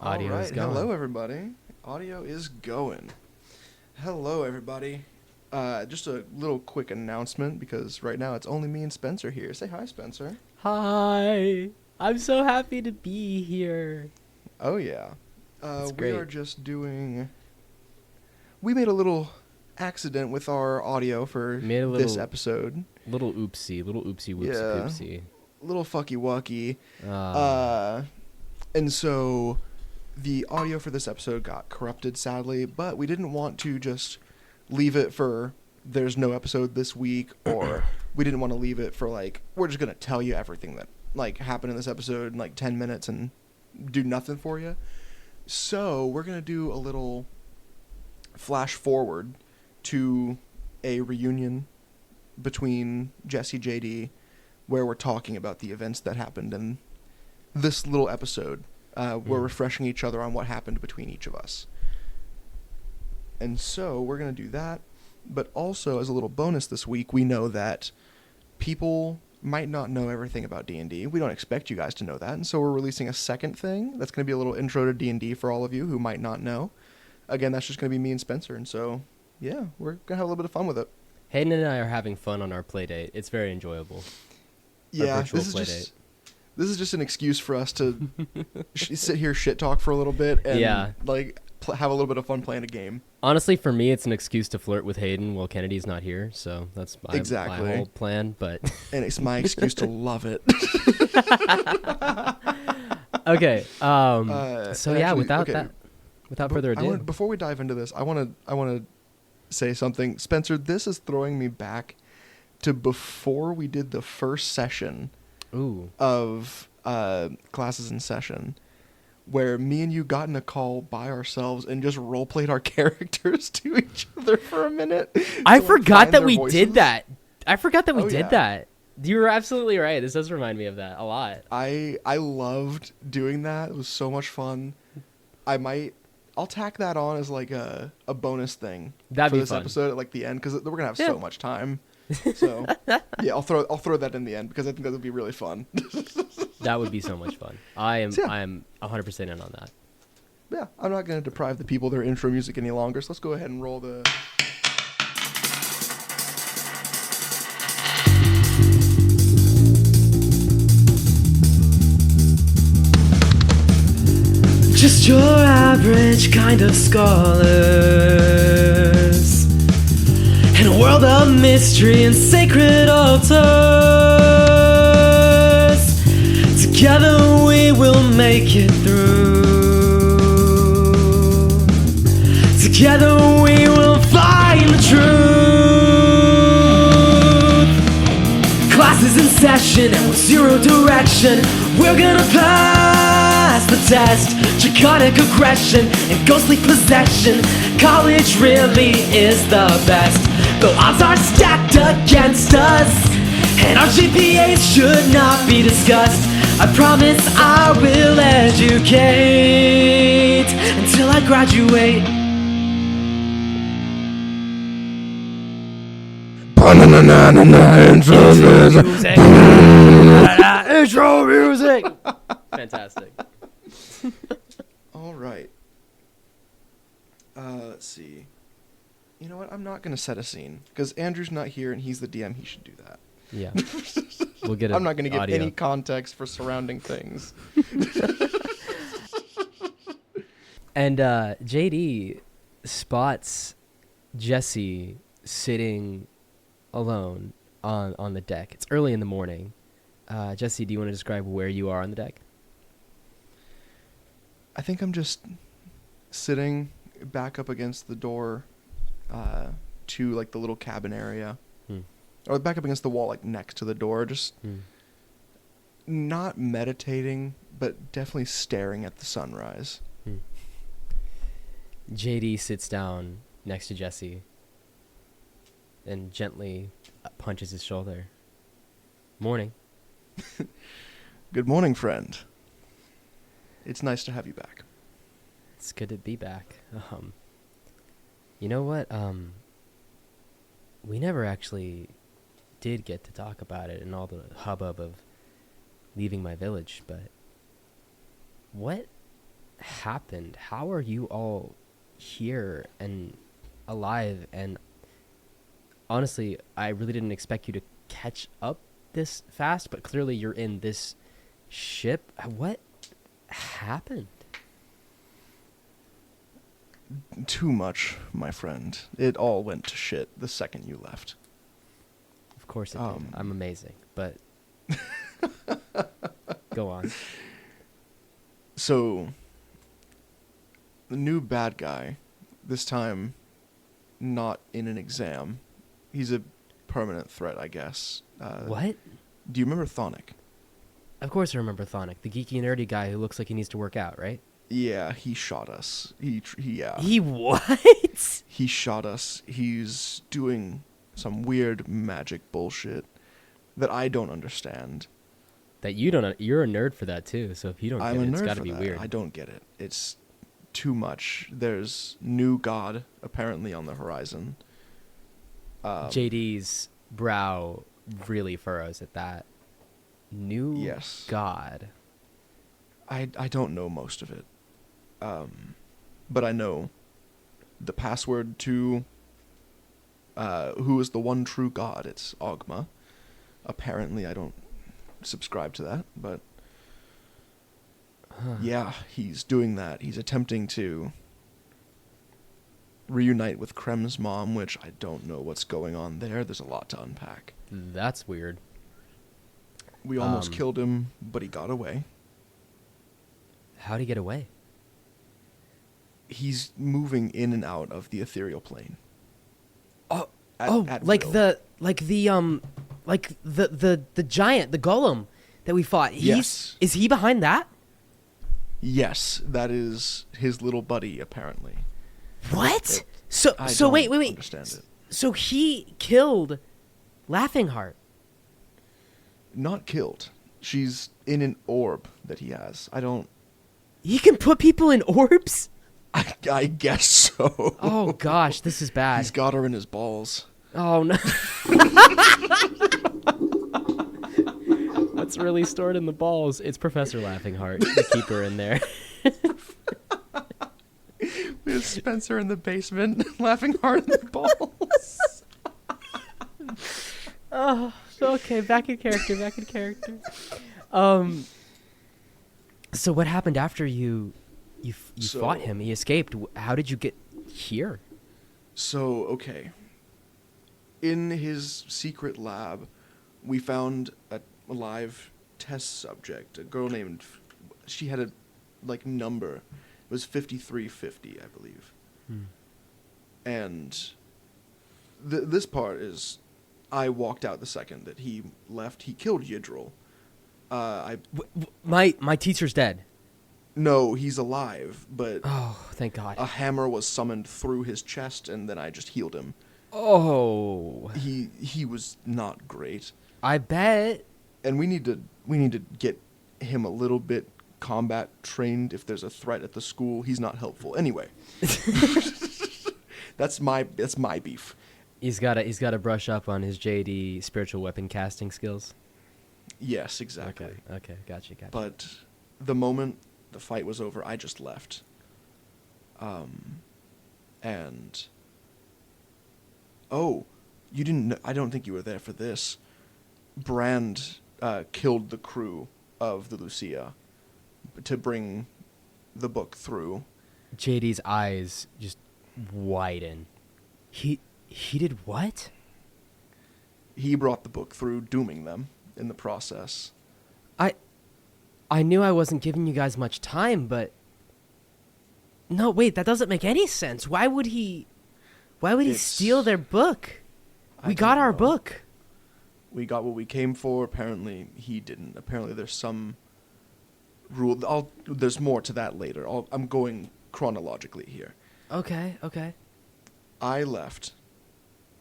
Audio is going. Hello, everybody. Audio is going. Hello, everybody. Just a little quick announcement because right now it's only me and Spencer here. Say hi, Spencer. Hi. I'm so happy to be here. Oh, yeah. It's We great. are just doing... We made a little accident with our audio for Made a this little- episode. Little oopsie whoopsie Yeah. poopsie. Little fucky wucky. Ah. And so the audio for this episode got corrupted, sadly, but we didn't want to just leave it for there's no episode this week, or we didn't want to leave it for like, we're just going to tell you everything that like happened in this episode in like 10 minutes and do nothing for you. So we're going to do a little flash forward to a reunion between Jesse JD where we're talking about the events that happened in this little episode. We're refreshing each other on what happened between each of us. And so we're going to do that. But also, as a little bonus this week, we know that people might not know everything about D&D. We don't expect you guys to know that. And so we're releasing a second thing. That's going to be a little intro to D&D for all of you who might not know. Again, that's just going to be me and Spencer. And so, yeah, we're going to have a little bit of fun with it. Hayden and I are having fun on our play date. It's very enjoyable. Yeah, virtual this is play just... This is just an excuse for us to sit here shit talk for a little bit and like have a little bit of fun playing a game. Honestly, for me, it's an excuse to flirt with Hayden while Kennedy's not here. So that's my whole plan. But and it's my excuse to love it. Okay. So yeah, actually, without further ado, before we dive into this, I want to say something. Spencer, this is throwing me back to before we did the first session. Of classes in session, where me and you got in a call by ourselves and just role played our characters to each other for a minute. I forgot that we did that. Did that. You were absolutely right. This does remind me of that a lot. I loved doing that. It was so much fun. I'll tack that on as like a bonus thing That'd for be this fun. episode at like the end, because we're gonna have so much time. So yeah, I'll throw that in the end because I think that would be really fun. That would be so much fun. I am 100% in on that. Yeah, I'm not going to deprive the people their intro music any longer, so let's go ahead and roll the... Just your average kind of scholars in a world of mystery and sacred altars. Together we will make it through. Together we will find the truth. Class is in session and with zero direction, we're gonna pass the test. Draconic aggression and ghostly possession. College really is the best, though odds are stacked against us, and our GPAs should not be discussed. I promise I will educate until I graduate. Intro music. Fantastic. All right. Let's see. You know what? I'm not going to set a scene because Andrew's not here and he's the DM. He should do that. Yeah. We'll get I'm not going to give audio. any context for surrounding things. And JD spots Jesse sitting alone on the deck. It's early in the morning. Jesse, do you want to describe where you are on the deck? I think I'm just sitting back up against the door to like the little cabin area. Or back up against the wall, like next to the door, just not meditating, but definitely staring at the sunrise. JD sits down next to Jesse and gently punches his shoulder. Morning. Good morning, friend. It's nice to have you back. It's good to be back. You know what? We never actually did get to talk about it and all the hubbub of leaving my village, but what happened? How are you all here and alive? And honestly, I really didn't expect you to catch up this fast, but clearly you're in this ship. What happened? Too much, my friend. It all went to shit the second you left. Of course it did. I'm amazing, but go on. So, the new bad guy, this time not in an exam. He's a permanent threat, I guess. What? Do you remember Thonik? Of course I remember Thonik, the geeky nerdy guy who looks like he needs to work out, right? Yeah, he shot us. Yeah. He what? He shot us. He's doing some weird magic bullshit that I don't understand. That you don't. You're a nerd for that too. So if you don't I'm get a it, nerd it's got to for be that. weird. I don't get it. It's too much. There's new god apparently on the horizon. JD's brow really furrows at that. New Yes. god. I don't know most of it. But I know the password to who is the one true god. It's Ogma. Apparently, I don't subscribe to that, but yeah, he's doing that. He's attempting to reunite with Krem's mom, which I don't know what's going on there. There's a lot to unpack. That's weird. We almost killed him, but he got away. How'd he get away? He's moving in and out of the ethereal plane. Oh, At like will. the giant, the golem that we fought. Yes. Is he behind that? Yes, that is his little buddy, apparently. What? I So don't wait. understand it. So he killed Laughing Heart. Not killed. She's in an orb that he has. He can put people in orbs? I guess so. Oh gosh, this is bad. He's got her in his balls. Oh no. What's really stored in the balls? It's Professor Laughing Heart. You keep her in there. We have Spencer in the basement, laughing hard in the balls. Oh, okay, back in character. So what happened after you fought him? He escaped. How did you get here? So, okay. In his secret lab, we found a live test subject, a girl named... She had a, number. It was 5350, I believe. And this part is... I walked out the second that he left. He killed Yidril. My teacher's dead. No, he's alive, but Oh, thank God. a hammer was summoned through his chest, and then I just healed him. Oh, He was not great, I bet. and we need to get him a little bit combat trained. If there's a threat at the school, he's not helpful. Anyway, that's my beef. He's gotta brush up on his JD spiritual weapon casting skills. Yes, exactly. Okay, gotcha. But the moment the fight was over, I just left. And oh, you didn't. I don't think you were there for this. Brand killed the crew of the Lucia to bring the book through. JD's eyes just widen. He did what? He brought the book through, dooming them in the process. I knew I wasn't giving you guys much time, but no, wait, that doesn't make any sense. Why would he steal their book? We got don't our know. book. We got what we came for. Apparently, he didn't. Apparently, there's some rule. There's more to that later. I'm going chronologically here. Okay. I left.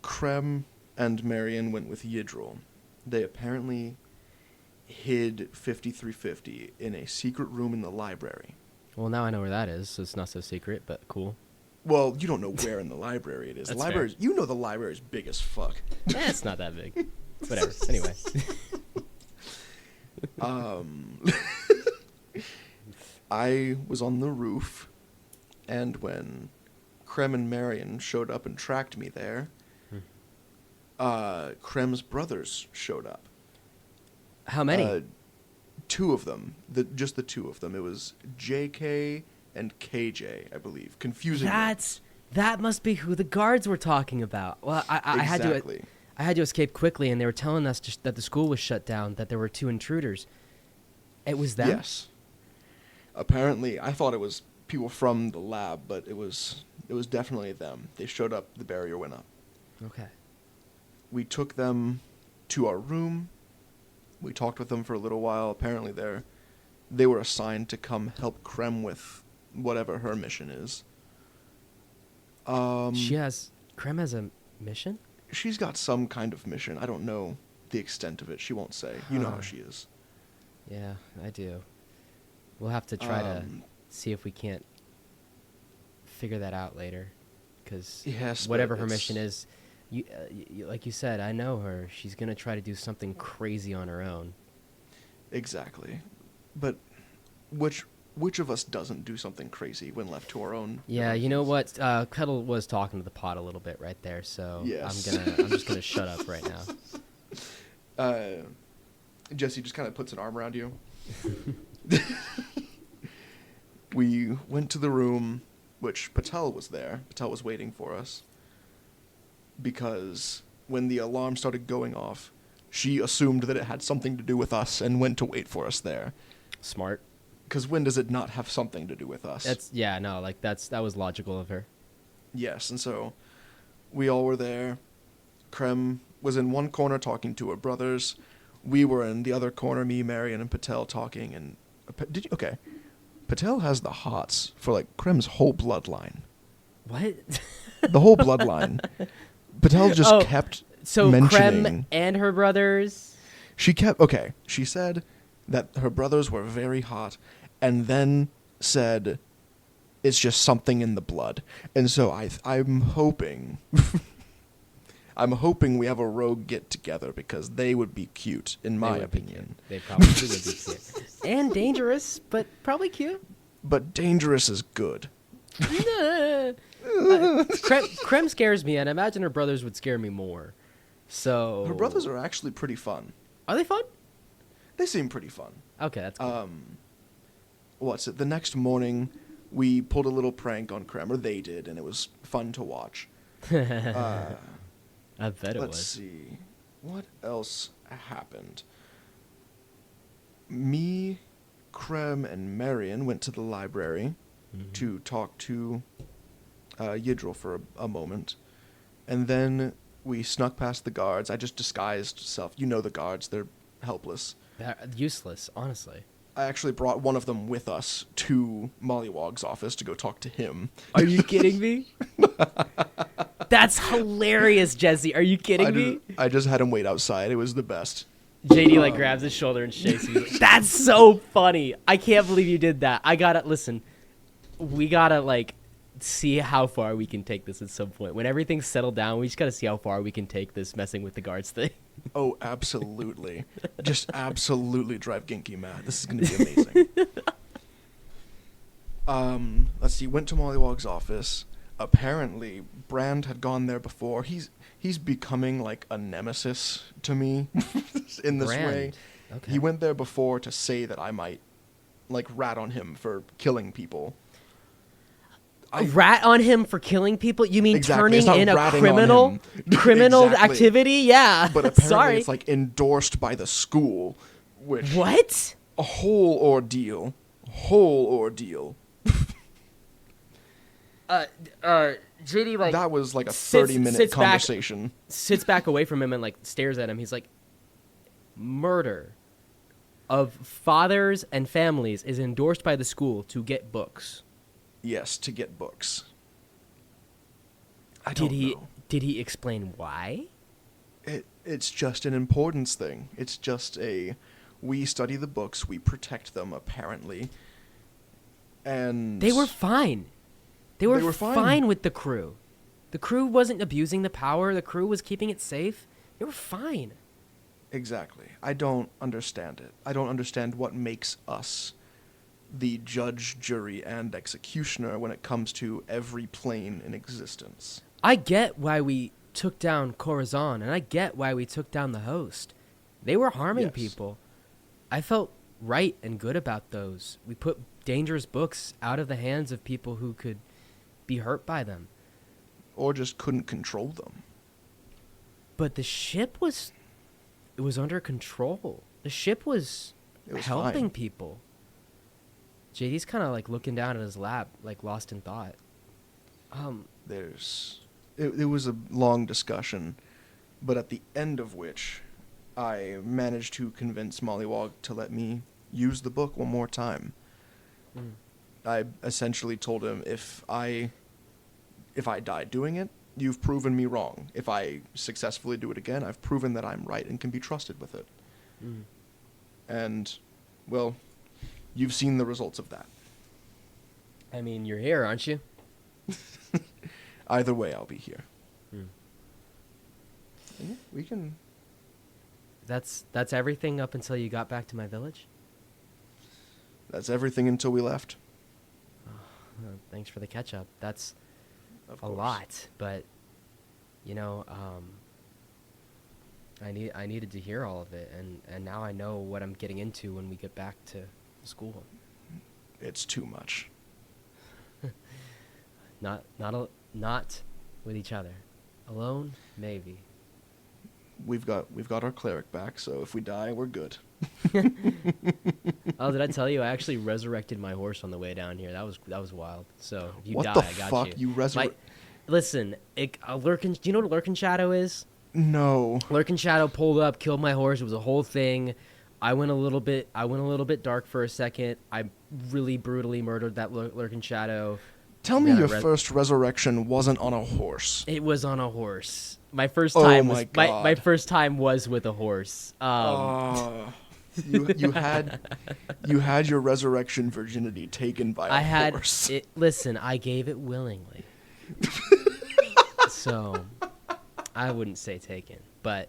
Krem and Marion went with Yidril. They apparently hid 5350 in a secret room in the library. Well, now I know where that is, so it's not so secret, but cool. Well, you don't know where in the library it is. That's The library's, you know the library's big as fuck. It's not that big. Whatever. Anyway. I was on the roof, and when Krem and Marion showed up and tracked me there, Krem's brothers showed up. How many? Two of them. Just the two of them. It was JK and KJ, I believe. Confusing. That must be who the guards were talking about. Well, I Exactly. I had to escape quickly, and they were telling us just that the school was shut down, that there were 2 intruders. It was them? Yes. Apparently, I thought it was people from the lab, but it was definitely them. They showed up, the barrier went up. Okay. We took them to our room. We talked with them for a little while. Apparently, they were assigned to come help Krem with whatever her mission is. Krem has a mission? She's got some kind of mission. I don't know the extent of it. She won't say. You know how she is. Yeah, I do. We'll have to try to see if we can't figure that out later. Because yes, whatever her mission is, like you said, I know her. She's going to try to do something crazy on her own. Exactly. But which of us doesn't do something crazy when left to our own? Yeah, you know what? Kettle was talking to the pot a little bit right there, so yes. I'm just gonna shut up right now. Jesse just kind of puts an arm around you. We went to the room, which Patel was there. Patel was waiting for us. Because when the alarm started going off, she assumed that it had something to do with us and went to wait for us there. Smart. Because when does it not have something to do with us? That was logical of her. Yes, and so we all were there. Krem was in one corner talking to her brothers. We were in the other corner, me, Marion, and Patel talking. And okay, Patel has the hots for like Krem's whole bloodline. What? The whole bloodline. Patel just kept mentioning. Krem and her brothers. She said that her brothers were very hot, and then said it's just something in the blood. And so I'm hoping I'm hoping we have a rogue get together, because they would be cute, in my opinion. They probably would be cute. And dangerous, but probably cute. But dangerous is good. Krem scares me, and I imagine her brothers would scare me more. So Her brothers are actually pretty fun. Are they fun? They seem pretty fun. Okay, that's cool. The next morning, we pulled a little prank on Krem, or they did, and it was fun to watch. I bet it was. Let's see. What else happened? Me, Krem, and Marion went to the library to talk to Yidril for a moment. And then we snuck past the guards. I just disguised self. You know the guards. They're helpless. They're useless, honestly. I actually brought one of them with us to Mollywog's office to go talk to him. Are you kidding me? That's hilarious, Jesse. Are you kidding me? I just had him wait outside. It was the best. JD grabs his shoulder and shakes me. That's so funny. I can't believe you did that. Listen, we gotta see how far we can take this at some point. When everything's settled down, we just gotta see how far we can take this messing with the guards thing. Oh, absolutely. Just absolutely drive Genki mad. This is going to be amazing. Let's see. Went to Mollywog's office. Apparently, Brand had gone there before. He's becoming like a nemesis to me in this way. Okay. He went there before to say that I might rat on him for killing people. Rat on him for killing people? You mean exactly. turning in a criminal exactly. activity? Yeah. But apparently Sorry. it's endorsed by the school, which what? A whole ordeal. JD that was a 30-minute conversation. Sits back away from him and stares at him. He's like, murder of fathers and families is endorsed by the school to get books. Yes, to get books. I don't know. Did he explain why? It's just an importance thing. It's just we study the books, we protect them, apparently. And they were fine. They were fine. Fine with the crew. The crew wasn't abusing the power. The crew was keeping it safe. They were fine. Exactly. I don't understand it. I don't understand what makes us the judge, jury, and executioner when it comes to every plane in existence. I get why we took down Corazon, and I get why we took down the host. They were harming Yes. people. I felt right and good about those. We put dangerous books out of the hands of people who could be hurt by them. Or just couldn't control them. But the ship was... It was under control. The ship was, It was helping fine. people. JD's kind of like looking down at his lap, like lost in thought. It was a long discussion, but at the end of which I managed to convince Mollywog to let me use the book one more time. Mm. I essentially told him if I die doing it, you've proven me wrong. If I successfully do it again, I've proven that I'm right and can be trusted with it. Mm. And, well, you've seen the results of that. I mean, you're here, aren't you? Either way, I'll be here. Mm. Yeah, we can... That's everything up until you got back to my village? That's everything until we left. Thanks for the catch-up. That's Of a course. lot, but, you know, I needed to hear all of it, and now I know what I'm getting into when we get back to school. It's too much. Not with each other. Alone, maybe. We've got our cleric back, so if we die, we're good. Oh, did I tell you? I actually resurrected my horse on the way down here. That was wild. So if you What die, the I got fuck? You resurrect? Listen, Lurkin. Do you know what Lurkin Shadow is? No. Lurkin Shadow pulled up, killed my horse. It was a whole thing. I went a little bit dark for a second. I really brutally murdered that Lurkin Shadow. Tell me Yeah, your first resurrection wasn't on a horse. It was on a horse. My first Oh time my was my God. first time was with a horse. You had your resurrection virginity taken by a I had horse. it. Listen, I gave it willingly. So I wouldn't say taken, but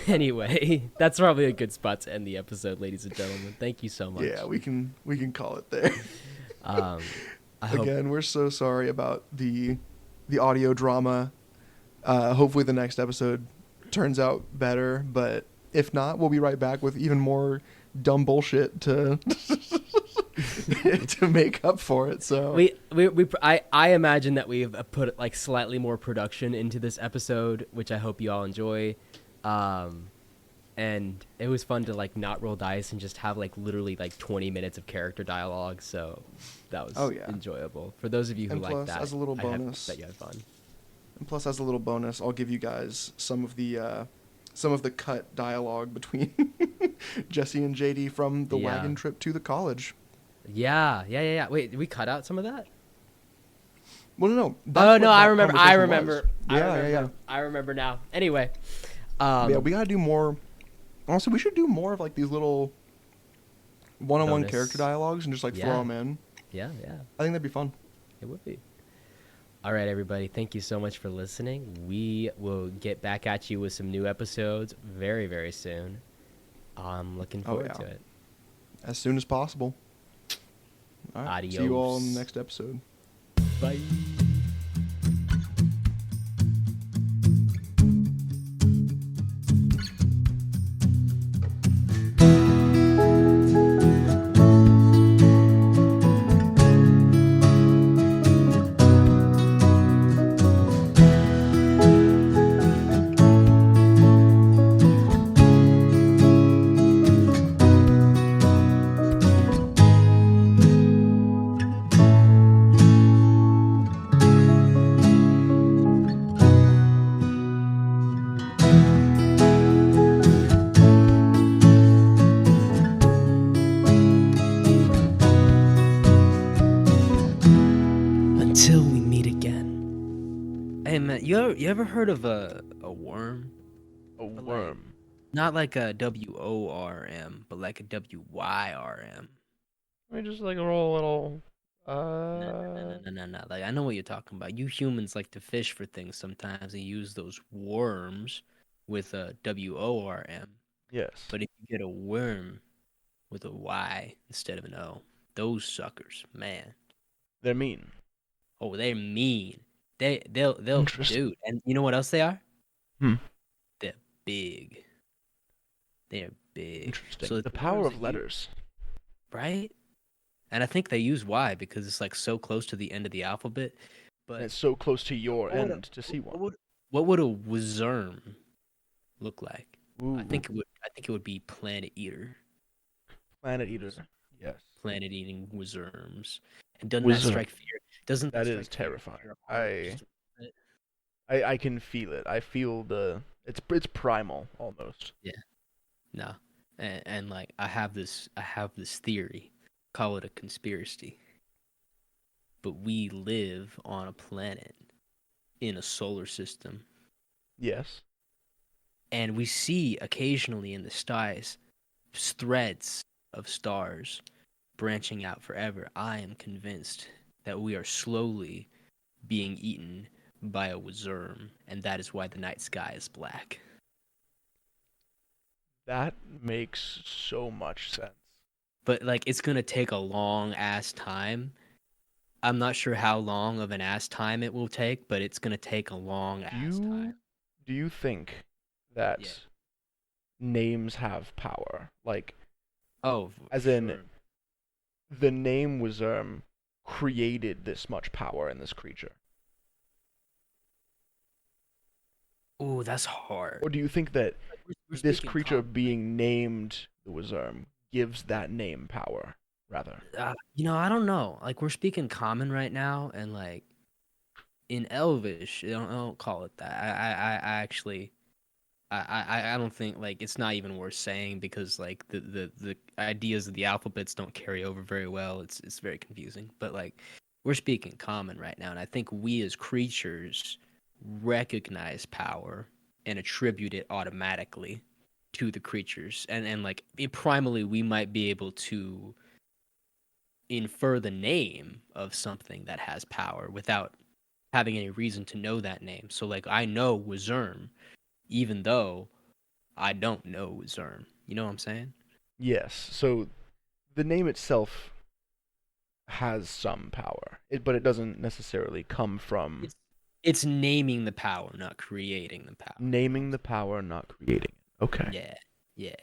anyway, that's probably a good spot to end the episode, ladies and gentlemen. Thank you so much. Yeah, we can call it there. I hope Again, we're so sorry about the audio drama. Hopefully the next episode turns out better, but if not, we'll be right back with even more dumb bullshit to to make up for it. So I imagine that we've put like slightly more production into this episode, which I hope you all enjoy. And it was fun to like not roll dice and just have like literally like 20 minutes of character dialogue. So that was enjoyable. For those of you who And like plus, that, as a little I hope bonus- that you had fun. And plus, as a little bonus, I'll give you guys some of the cut dialogue between Jesse and JD from the Yeah. wagon trip to the college. Yeah. Wait, did we cut out some of that? Well, no. Oh that's no, what I that remember. conversation was. Yeah. I remember now. Anyway, Yeah, we gotta do more. Honestly, we should do more of like these little one-on-one Bonus. character dialogues and just like Yeah. throw them in. yeah, I think that'd be fun. it would be. All right, everybody. Thank you so much for listening. We will get back at you with some new episodes very, very soon. I'm looking forward to it. As soon as possible. All right. See you all in Adios. the next episode. Bye. Until we meet again. Hey man, you ever heard of a worm? A worm. Not like a WORM, but like a WYRM. I mean, just like a little. No. Like I know what you're talking about. You humans like to fish for things sometimes and use those worms with a WORM. Yes. But if you get a worm with a Y instead of an O. Those suckers, man. They're mean. Oh, they're mean. They'll Interesting. dude. And you know what else they are? Hmm. They're big. They're big. Interesting. So The the power terms of that letters. right? And I think they use Y because it's like so close to the end of the alphabet. And But it's so close to your what would end to see one. what would a Wizerm look like? Ooh. I think it would be Planet Eater. Planet Eater. Yes. Planet eating Wizerms. And doesn't that Wizard. strike fear? Doesn't That that is strike fear terrifying. in your heart just a bit? I can feel it. I feel it's primal almost. Yeah. No. And like I have this theory. Call it a conspiracy. But we live on a planet in a solar system, Yes. and we see occasionally in the skies threads of stars branching out forever. I am convinced that we are slowly being eaten by a Wizerm, and that is why the night sky is black. That makes so much sense. But like it's gonna take a long ass time. I'm not sure how long of an ass time it will take, but it's gonna take a long ass time. Do you think Yeah. that names have power? Like, Oh, as in, the name was created this much power in this creature? oh, that's hard. Or do you think that We're this speaking creature being named the Wizarm gives that name power, rather? I don't know. Like we're speaking common right now, and like in Elvish, I don't call it that. I actually, I don't think like it's not even worth saying because like the ideas of the alphabets don't carry over very well. It's very confusing. But like we're speaking common right now, and I think we as creatures recognize power and attribute it automatically to the creatures, and like primally we might be able to infer the name of something that has power without having any reason to know that name. So like I know Wizerm, even though I don't know Wizerm. You know what I'm saying? Yes. So the name itself has some power, but it doesn't necessarily come from It's naming the power, not creating the power. naming the power, not creating it. Okay. Yeah, yeah.